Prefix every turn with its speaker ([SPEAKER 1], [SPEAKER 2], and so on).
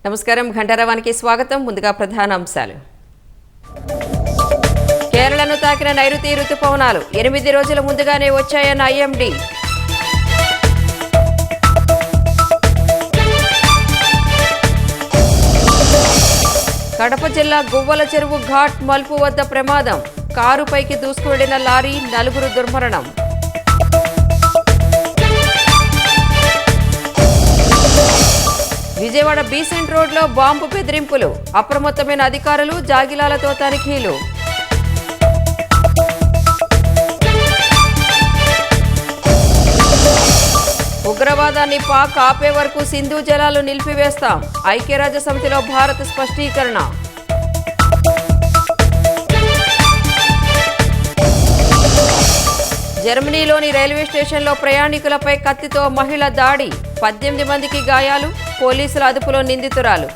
[SPEAKER 1] నమస్కారం, ఘంటారావానికి స్వాగతం. ముందుగా ప్రధాన అంశాలు. కేరళను తాకిన నైరుతి రుతుపవనాలు 8 రోజుల ముందుగానే వచ్చాయన్న ఐఎండీ. కడప జిల్లా గువ్వల చెరువు ఘాట్ మల్పు వద్ద ప్రమాదం. కారుపైకి దూసుకువెళ్లిన లారీ, 4 దుర్మరణం. విజయవాడ బీసెంట్ రోడ్లో బాంబు బెదిరింపులు. అప్రమత్తమైన అధికారులు, జాగిలాలతో తనిఖీలు. ఉగ్రవాదాన్ని పాక్ ఆపే వరకు సింధు జలాలు నిలిపివేస్తాం. ఐక్యరాజ్య సమితిలో భారత్ స్పష్టీకరణ. జర్మనీలోని రైల్వే స్టేషన్లో ప్రయాణికులపై కత్తితో మహిళ దాడి. 18 మందికి గాయాలు. పోలీసుల అదుపులో నిందితురాలు.